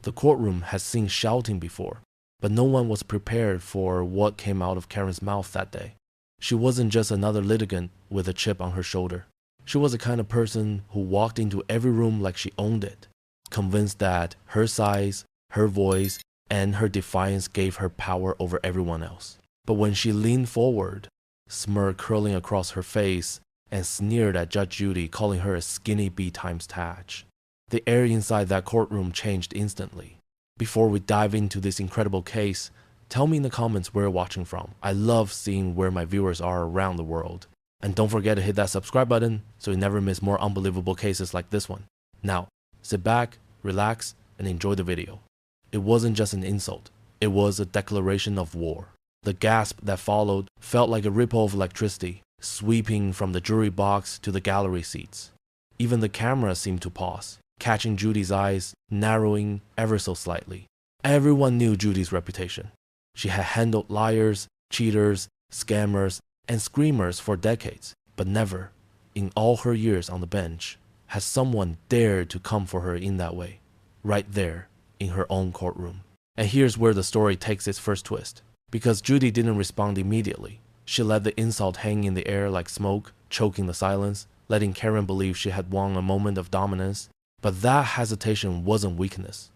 The courtroom had seen shouting before, but no one was prepared for what came out of Karen's mouth that day. She wasn't just another litigant with a chip on her shoulder. She was the kind of person who walked into every room like she owned it, convinced that her size, her voice, and her defiance gave her power over everyone else. But when she leaned forward, smirk curling across her face, and sneered at Judge Judy, calling her a skinny B times Taj, the air inside that courtroom changed instantly. Before we dive into this incredible case, tell me in the comments where you're watching from. I love seeing where my viewers are around the world. And don't forget to hit that subscribe button so you never miss more unbelievable cases like this one. Now, sit back, relax, and enjoy the video. It wasn't just an insult. It was a declaration of war. The gasp that followed felt like a ripple of electricity, sweeping from the jury box to the gallery seats. Even the camera seemed to pause, catching Judy's eyes, narrowing ever so slightly. Everyone knew Judy's reputation. She had handled liars, cheaters, scammers, and screamers for decades, but never, in all her years on the bench, has someone dared to come for her in that way, right there in her own courtroom. And here's where the story takes its first twist. Because Judy didn't respond immediately, she let the insult hang in the air like smoke, choking the silence, letting Karen believe she had won a moment of dominance. But that hesitation wasn't weakness.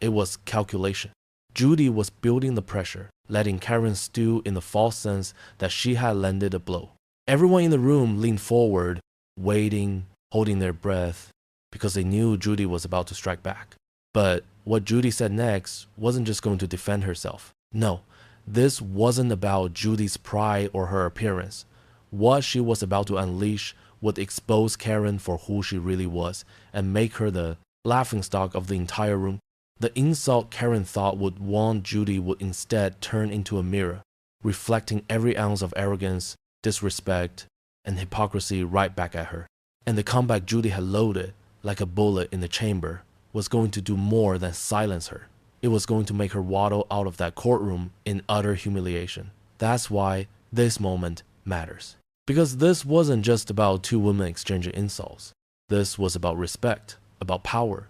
It was calculation. Judy was building the pressure, letting Karen stew in the false sense that she had landed a blow. Everyone in the room leaned forward, waiting, holding their breath, because they knew Judy was about to strike back. But what Judy said next wasn't just going to defend herself. No, this wasn't about Judy's pride or her appearance. What she was about to unleash would expose Karen for who she really was and make her the laughingstock of the entire room. The insult Karen thought would wound Judy would instead turn into a mirror, reflecting every ounce of arrogance, disrespect, and hypocrisy right back at her. And the comeback Judy had loaded, like a bullet in the chamber, was going to do more than silence her. It was going to make her waddle out of that courtroom in utter humiliation. That's why this moment matters. Because this wasn't just about two women exchanging insults. This was about respect, about power,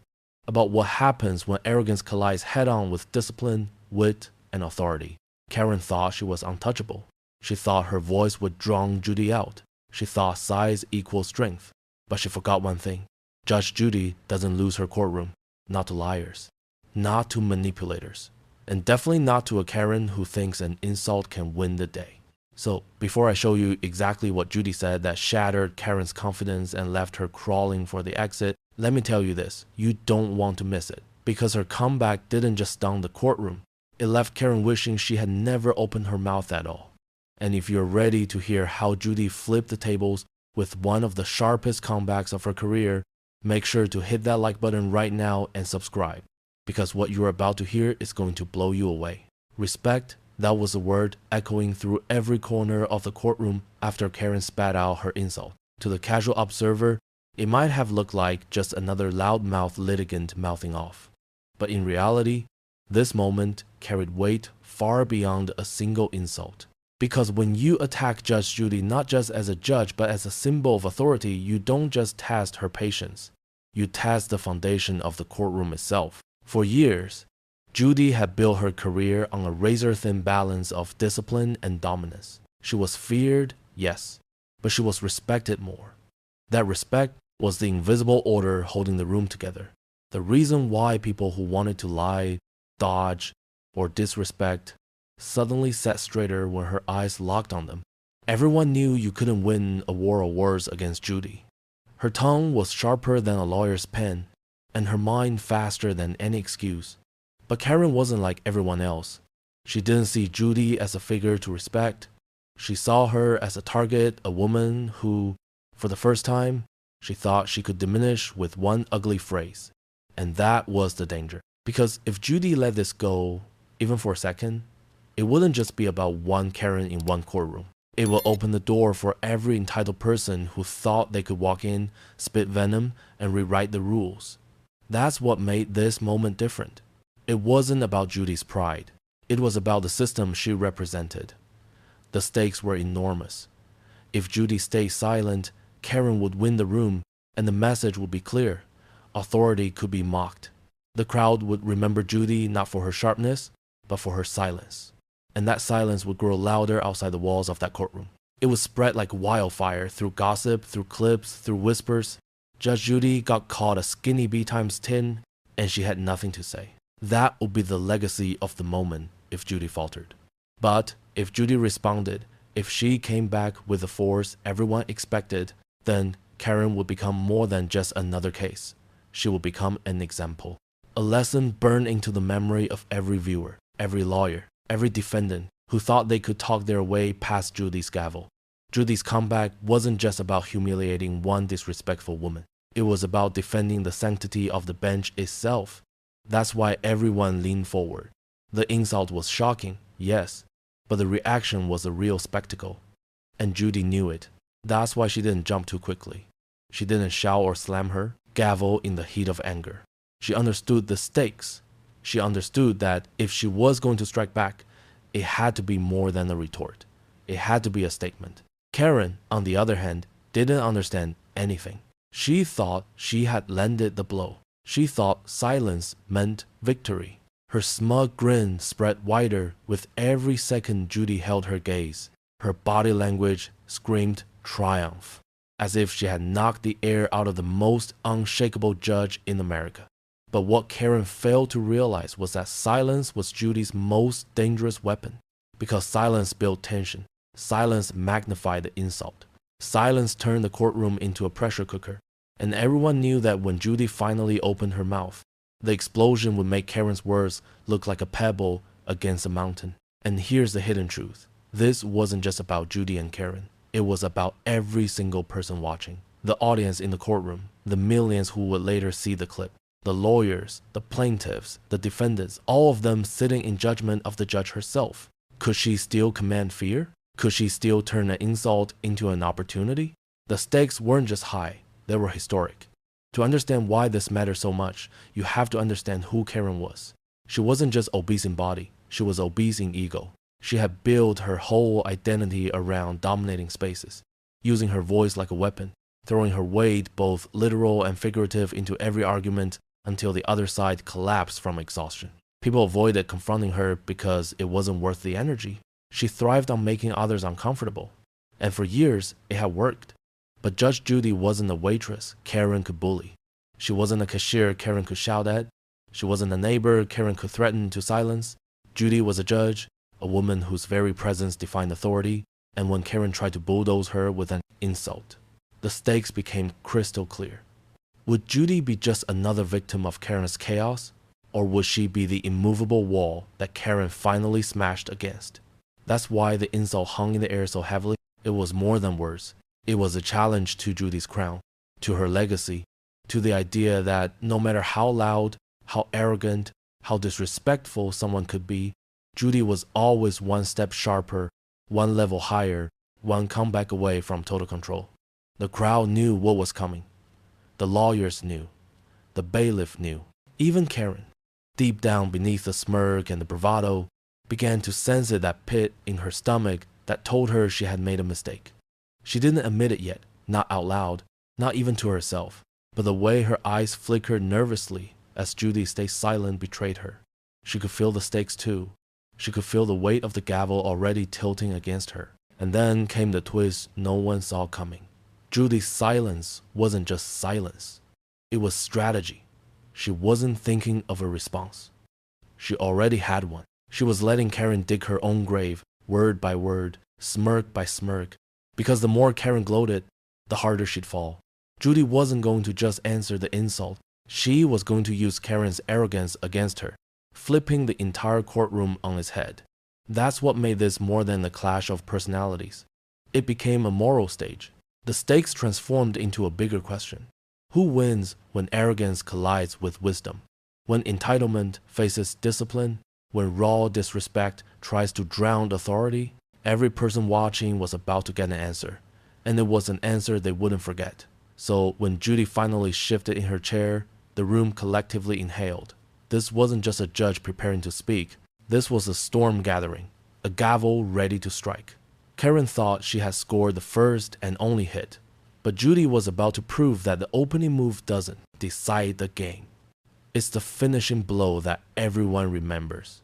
about what happens when arrogance collides head-on with discipline, wit, and authority. Karen thought she was untouchable. She thought her voice would drown Judy out. She thought size equals strength. But she forgot one thing. Judge Judy doesn't lose her courtroom. Not to liars. Not to manipulators. And definitely not to a Karen who thinks an insult can win the day. So, before I show you exactly what Judy said that shattered Karen's confidence and left her crawling for the exit, let me tell you this, you don't want to miss it. Because her comeback didn't just stun the courtroom, it left Karen wishing she had never opened her mouth at all. And if you're ready to hear how Judy flipped the tables with one of the sharpest comebacks of her career, make sure to hit that like button right now and subscribe. Because what you're about to hear is going to blow you away. Respect, that was a word echoing through every corner of the courtroom after Karen spat out her insult. To the casual observer, it might have looked like just another loudmouth litigant mouthing off. But in reality, this moment carried weight far beyond a single insult. Because when you attack Judge Judy not just as a judge but as a symbol of authority, you don't just test her patience. You test the foundation of the courtroom itself. For years, Judy had built her career on a razor-thin balance of discipline and dominance. She was feared, yes, but she was respected more. That respect was the invisible order holding the room together. The reason why people who wanted to lie, dodge, or disrespect suddenly sat straighter when her eyes locked on them. Everyone knew you couldn't win a war of words against Judy. Her tongue was sharper than a lawyer's pen, and her mind faster than any excuse. But Karen wasn't like everyone else. She didn't see Judy as a figure to respect. She saw her as a target, a woman who, for the first time, she thought she could diminish with one ugly phrase. And that was the danger. Because if Judy let this go, even for a second, it wouldn't just be about one Karen in one courtroom. It will open the door for every entitled person who thought they could walk in, spit venom, and rewrite the rules. That's what made this moment different. It wasn't about Judy's pride. It was about the system she represented. The stakes were enormous. If Judy stayed silent, Karen would win the room, and the message would be clear. Authority could be mocked. The crowd would remember Judy not for her sharpness, but for her silence. And that silence would grow louder outside the walls of that courtroom. It would spread like wildfire through gossip, through clips, through whispers. Judge Judy got called a skinny bee times 10, and she had nothing to say. That would be the legacy of the moment if Judy faltered. But if Judy responded, if she came back with the force everyone expected, then Karen would become more than just another case. She would become an example. A lesson burned into the memory of every viewer, every lawyer, every defendant who thought they could talk their way past Judy's gavel. Judy's comeback wasn't just about humiliating one disrespectful woman. It was about defending the sanctity of the bench itself. That's why everyone leaned forward. The insult was shocking, yes, but the reaction was a real spectacle. And Judy knew it. That's why she didn't jump too quickly. She didn't shout or slam her gavel in the heat of anger. She understood the stakes. She understood that if she was going to strike back, it had to be more than a retort. It had to be a statement. Karen, on the other hand, didn't understand anything. She thought she had landed the blow. She thought silence meant victory. Her smug grin spread wider with every second Judy held her gaze. Her body language screamed triumph, as if she had knocked the air out of the most unshakable judge in America. But what Karen failed to realize was that silence was Judy's most dangerous weapon, because silence built tension. Silence magnified the insult. Silence turned the courtroom into a pressure cooker, and everyone knew that when Judy finally opened her mouth, the explosion would make Karen's words look like a pebble against a mountain. And here's the hidden truth. This wasn't just about Judy and Karen. It was about every single person watching. The audience in the courtroom, the millions who would later see the clip, the lawyers, the plaintiffs, the defendants, all of them sitting in judgment of the judge herself. Could she still command fear? Could she still turn an insult into an opportunity? The stakes weren't just high, they were historic. To understand why this matters so much, you have to understand who Karen was. She wasn't just obese in body, she was obese in ego. She had built her whole identity around dominating spaces, using her voice like a weapon, throwing her weight, both literal and figurative, into every argument until the other side collapsed from exhaustion. People avoided confronting her because it wasn't worth the energy. She thrived on making others uncomfortable, and for years it had worked. But Judge Judy wasn't a waitress Karen could bully. She wasn't a cashier Karen could shout at. She wasn't a neighbor Karen could threaten to silence. Judy was a judge, a woman whose very presence defined authority, and when Karen tried to bulldoze her with an insult, the stakes became crystal clear. Would Judy be just another victim of Karen's chaos, or would she be the immovable wall that Karen finally smashed against? That's why the insult hung in the air so heavily. It was more than words. It was a challenge to Judy's crown, to her legacy, to the idea that no matter how loud, how arrogant, how disrespectful someone could be, Judy was always one step sharper, one level higher, one comeback away from total control. The crowd knew what was coming. The lawyers knew. The bailiff knew. Even Karen, deep down beneath the smirk and the bravado, began to sense that pit in her stomach that told her she had made a mistake. She didn't admit it yet, not out loud, not even to herself, but the way her eyes flickered nervously as Judy stayed silent betrayed her. She could feel the stakes too. She could feel the weight of the gavel already tilting against her. And then came the twist no one saw coming. Judy's silence wasn't just silence. It was strategy. She wasn't thinking of a response. She already had one. She was letting Karen dig her own grave, word by word, smirk by smirk, because the more Karen gloated, the harder she'd fall. Judy wasn't going to just answer the insult. She was going to use Karen's arrogance against her, flipping the entire courtroom on its head. That's what made this more than a clash of personalities. It became a moral stage. The stakes transformed into a bigger question. Who wins when arrogance collides with wisdom? When entitlement faces discipline? When raw disrespect tries to drown authority? Every person watching was about to get an answer, and it was an answer they wouldn't forget. So when Judy finally shifted in her chair, the room collectively inhaled. This wasn't just a judge preparing to speak. This was a storm gathering, a gavel ready to strike. Karen thought she had scored the first and only hit, but Judy was about to prove that the opening move doesn't decide the game. It's the finishing blow that everyone remembers.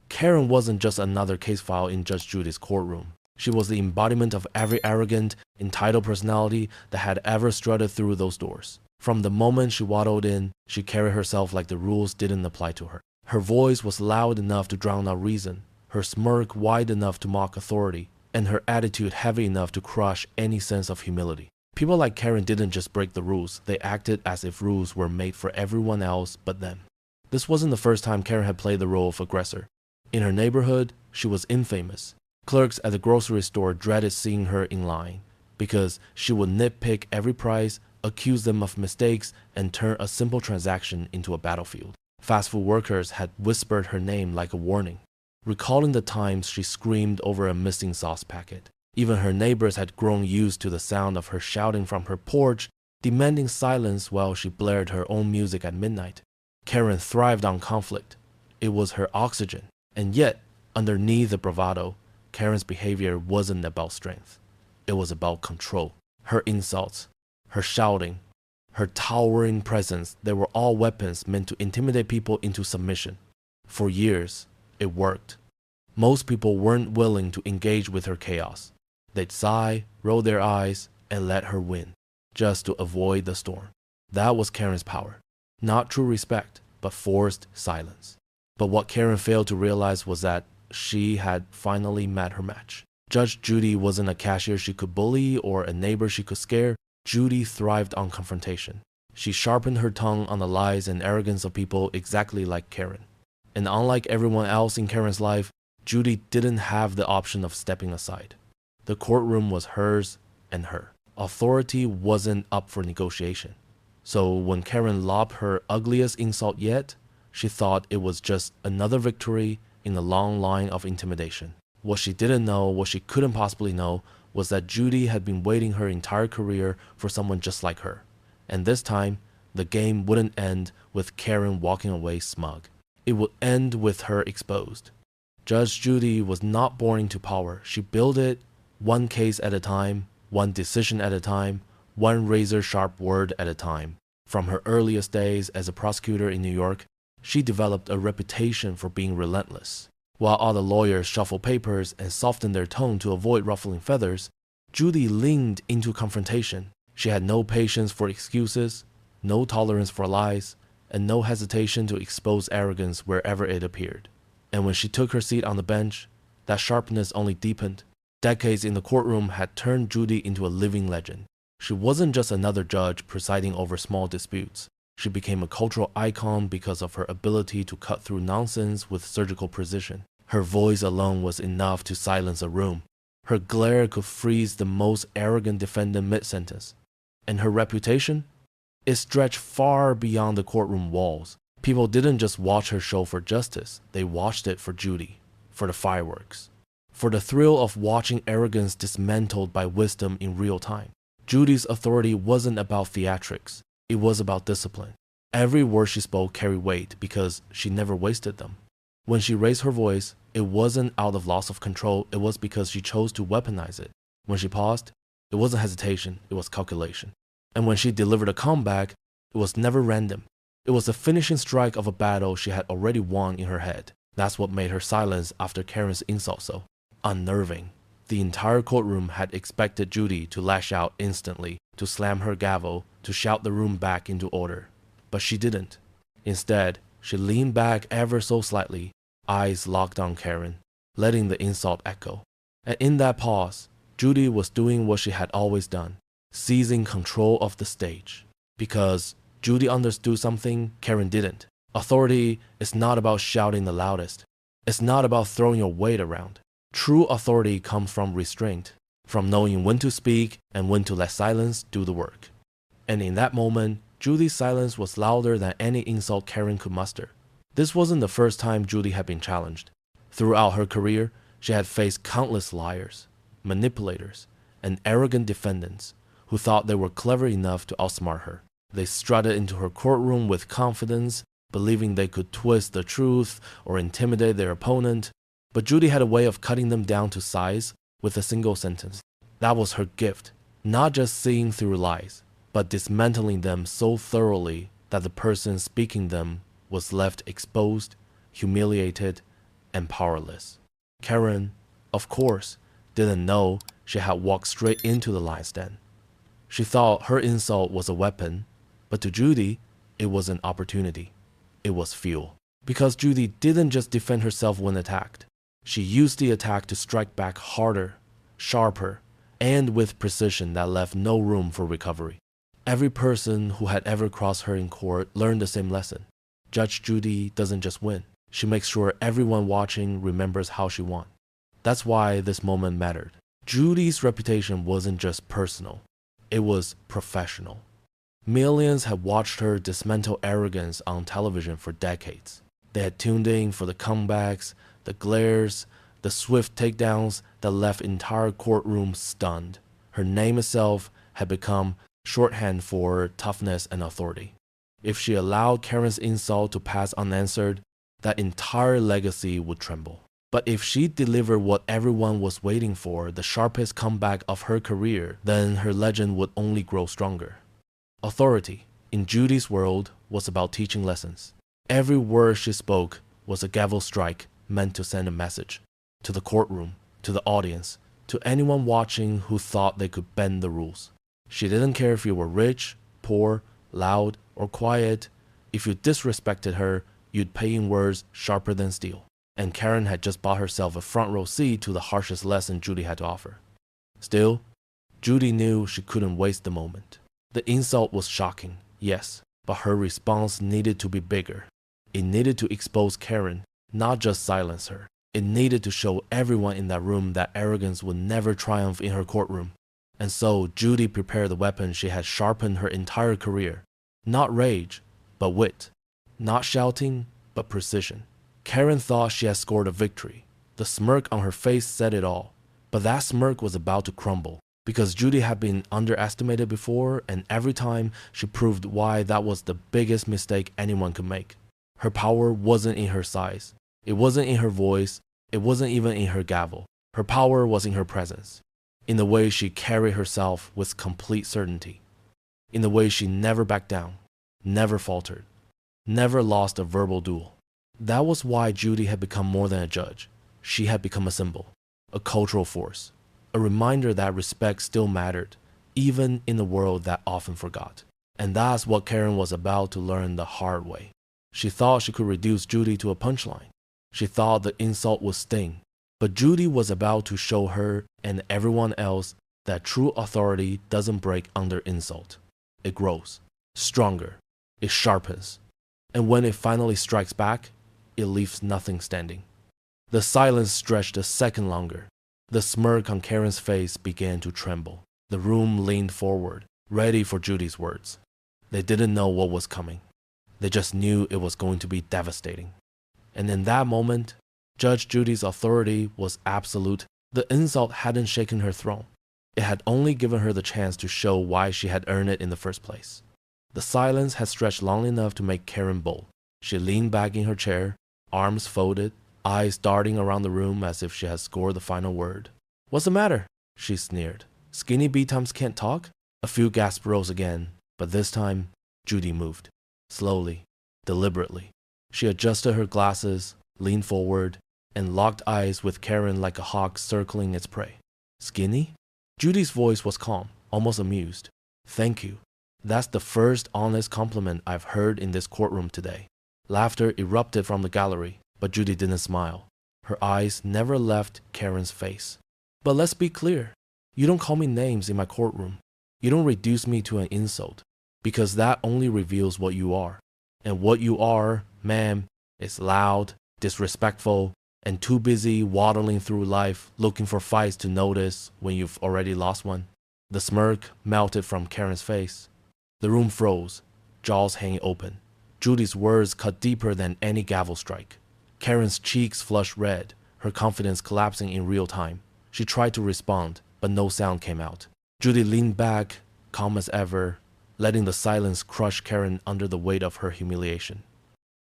Karen wasn't just another case file in Judge Judy's courtroom. She was the embodiment of every arrogant, entitled personality that had ever strutted through those doors. From the moment she waddled in, she carried herself like the rules didn't apply to her. Her voice was loud enough to drown out reason, her smirk wide enough to mock authority, and her attitude heavy enough to crush any sense of humility. People like Karen didn't just break the rules, they acted as if rules were made for everyone else but them. This wasn't the first time Karen had played the role of aggressor. In her neighborhood, she was infamous. Clerks at the grocery store dreaded seeing her in line because she would nitpick every price, accuse them of mistakes, and turn a simple transaction into a battlefield. Fast food workers had whispered her name like a warning, recalling the times she screamed over a missing sauce packet. Even her neighbors had grown used to the sound of her shouting from her porch, demanding silence while she blared her own music at midnight. Karen thrived on conflict. It was her oxygen. And yet, underneath the bravado, Karen's behavior wasn't about strength. It was about control. Her insults, her shouting, her towering presence, they were all weapons meant to intimidate people into submission. For years, it worked. Most people weren't willing to engage with her chaos. They'd sigh, roll their eyes, and let her win, just to avoid the storm. That was Karen's power. Not true respect, but forced silence. But what Karen failed to realize was that she had finally met her match. Judge Judy wasn't a cashier she could bully or a neighbor she could scare. Judy thrived on confrontation. She sharpened her tongue on the lies and arrogance of people exactly like Karen. And unlike everyone else in Karen's life, Judy didn't have the option of stepping aside. The courtroom was hers and her. Authority wasn't up for negotiation. So when Karen lobbed her ugliest insult yet, she thought it was just another victory in a long line of intimidation. What she didn't know, what she couldn't possibly know, was that Judy had been waiting her entire career for someone just like her. And this time, the game wouldn't end with Karen walking away smug. It would end with her exposed. Judge Judy was not born into power. She built it one case at a time, one decision at a time, one razor-sharp word at a time. From her earliest days as a prosecutor in New York, she developed a reputation for being relentless. While other lawyers shuffled papers and softened their tone to avoid ruffling feathers, Judy leaned into confrontation. She had no patience for excuses, no tolerance for lies, and no hesitation to expose arrogance wherever it appeared. And when she took her seat on the bench, that sharpness only deepened. Decades in the courtroom had turned Judy into a living legend. She wasn't just another judge presiding over small disputes. She became a cultural icon because of her ability to cut through nonsense with surgical precision. Her voice alone was enough to silence a room. Her glare could freeze the most arrogant defendant mid-sentence. And her reputation? It stretched far beyond the courtroom walls. People didn't just watch her show for justice, they watched it for Judy, for the fireworks, for the thrill of watching arrogance dismantled by wisdom in real time. Judy's authority wasn't about theatrics, it was about discipline. Every word she spoke carried weight because she never wasted them. When she raised her voice, it wasn't out of loss of control, it was because she chose to weaponize it. When she paused, it wasn't hesitation, it was calculation. And when she delivered a comeback, it was never random. It was the finishing strike of a battle she had already won in her head. That's what made her silence after Karen's insult so unnerving. The entire courtroom had expected Judy to lash out instantly, to slam her gavel, to shout the room back into order. But she didn't. Instead, she leaned back ever so slightly, eyes locked on Karen, letting the insult echo. And in that pause, Judy was doing what she had always done, seizing control of the stage. Because Judy understood something Karen didn't. Authority is not about shouting the loudest. It's not about throwing your weight around. True authority comes from restraint, from knowing when to speak and when to let silence do the work. And in that moment, Judy's silence was louder than any insult Karen could muster. This wasn't the first time Judy had been challenged. Throughout her career, she had faced countless liars, manipulators, and arrogant defendants who thought they were clever enough to outsmart her. They strutted into her courtroom with confidence, believing they could twist the truth or intimidate their opponent. But Judy had a way of cutting them down to size with a single sentence. That was her gift, not just seeing through lies, but dismantling them so thoroughly that the person speaking them was left exposed, humiliated, and powerless. Karen, of course, didn't know she had walked straight into the lion's den. She thought her insult was a weapon, but to Judy, it was an opportunity. It was fuel. Because Judy didn't just defend herself when attacked. She used the attack to strike back harder, sharper, and with precision that left no room for recovery. Every person who had ever crossed her in court learned the same lesson. Judge Judy doesn't just win. She makes sure everyone watching remembers how she won. That's why this moment mattered. Judy's reputation wasn't just personal. It was professional. Millions had watched her dismantle arrogance on television for decades. They had tuned in for the comebacks, the glares, the swift takedowns that left entire courtrooms stunned. Her name itself had become shorthand for toughness and authority. If she allowed Karen's insult to pass unanswered, that entire legacy would tremble. But if she delivered what everyone was waiting for, the sharpest comeback of her career, then her legend would only grow stronger. Authority, in Judy's world, was about teaching lessons. Every word she spoke was a gavel strike meant to send a message. To the courtroom, to the audience, to anyone watching who thought they could bend the rules. She didn't care if you were rich, poor, loud, or quiet. If you disrespected her, you'd pay in words sharper than steel. And Karen had just bought herself a front row seat to the harshest lesson Judy had to offer. Still, Judy knew she couldn't waste the moment. The insult was shocking, yes, but her response needed to be bigger. It needed to expose Karen, not just silence her. It needed to show everyone in that room that arrogance would never triumph in her courtroom. And so Judy prepared the weapon she had sharpened her entire career. Not rage, but wit. Not shouting, but precision. Karen thought she had scored a victory. The smirk on her face said it all. But that smirk was about to crumble, because Judy had been underestimated before, and every time she proved why that was the biggest mistake anyone could make. Her power wasn't in her size. It wasn't in her voice. It wasn't even in her gavel. Her power was in her presence. In the way she carried herself with complete certainty. In the way she never backed down, never faltered, never lost a verbal duel. That was why Judy had become more than a judge. She had become a symbol, a cultural force, a reminder that respect still mattered, even in a world that often forgot. And that's what Karen was about to learn the hard way. She thought she could reduce Judy to a punchline. She thought the insult would sting. But Judy was about to show her and everyone else that true authority doesn't break under insult. It grows, stronger, it sharpens. And when it finally strikes back, it leaves nothing standing. The silence stretched a second longer. The smirk on Karen's face began to tremble. The room leaned forward, ready for Judy's words. They didn't know what was coming. They just knew it was going to be devastating. And in that moment, Judge Judy's authority was absolute. The insult hadn't shaken her throne. It had only given her the chance to show why she had earned it in the first place. The silence had stretched long enough to make Karen bold. She leaned back in her chair, arms folded, eyes darting around the room as if she had scored the final word. "What's the matter?" she sneered. "Skinny B-times can't talk?" A few gasps rose again, but this time, Judy moved. Slowly, deliberately. She adjusted her glasses, leaned forward, and locked eyes with Karen like a hawk circling its prey. "Skinny?" Judy's voice was calm, almost amused. "Thank you. That's the first honest compliment I've heard in this courtroom today." Laughter erupted from the gallery, but Judy didn't smile. Her eyes never left Karen's face. "But let's be clear. You don't call me names in my courtroom. You don't reduce me to an insult, because that only reveals what you are. And what you are, ma'am, is loud, disrespectful, and too busy waddling through life looking for fights to notice when you've already lost one." The smirk melted from Karen's face. The room froze, jaws hanging open. Judy's words cut deeper than any gavel strike. Karen's cheeks flushed red, her confidence collapsing in real time. She tried to respond, but no sound came out. Judy leaned back, calm as ever, letting the silence crush Karen under the weight of her humiliation.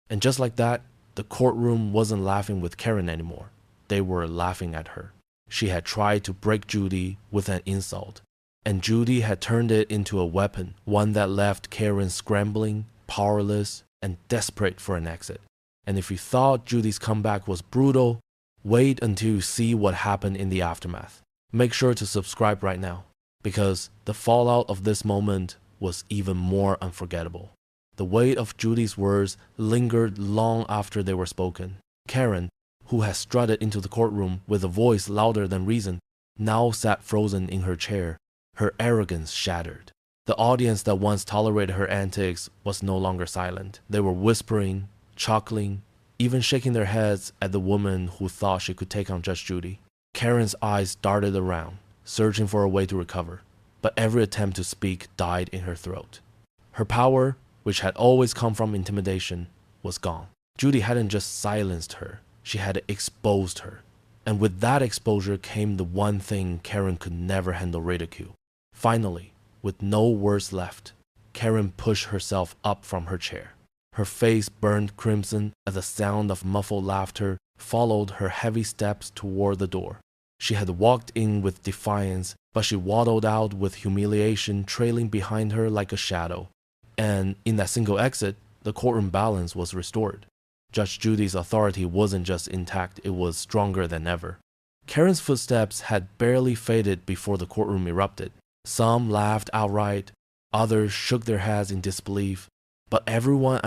And just like that, the courtroom wasn't laughing with Karen anymore. They were laughing at her. She had tried to break Judy with an insult, and Judy had turned it into a weapon, one that left Karen scrambling, powerless, and desperate for an exit. And if you thought Judy's comeback was brutal, wait until you see what happened in the aftermath. Make sure to subscribe right now, because the fallout of this moment was even more unforgettable. The weight of Judy's words lingered long after they were spoken. Karen, who had strutted into the courtroom with a voice louder than reason, now sat frozen in her chair, her arrogance shattered. The audience that once tolerated her antics was no longer silent. They were whispering, chuckling, even shaking their heads at the woman who thought she could take on Judge Judy. Karen's eyes darted around, searching for a way to recover, but every attempt to speak died in her throat. Her power, which had always come from intimidation, was gone. Judy hadn't just silenced her, she had exposed her. And with that exposure came the one thing Karen could never handle: ridicule. Finally, with no words left, Karen pushed herself up from her chair. Her face burned crimson as the sound of muffled laughter followed her heavy steps toward the door. She had walked in with defiance, but she waddled out with humiliation trailing behind her like a shadow. And in that single exit, the courtroom balance was restored. Judge Judy's authority wasn't just intact, it was stronger than ever. Karen's footsteps had barely faded before the courtroom erupted. Some laughed outright, others shook their heads in disbelief, but everyone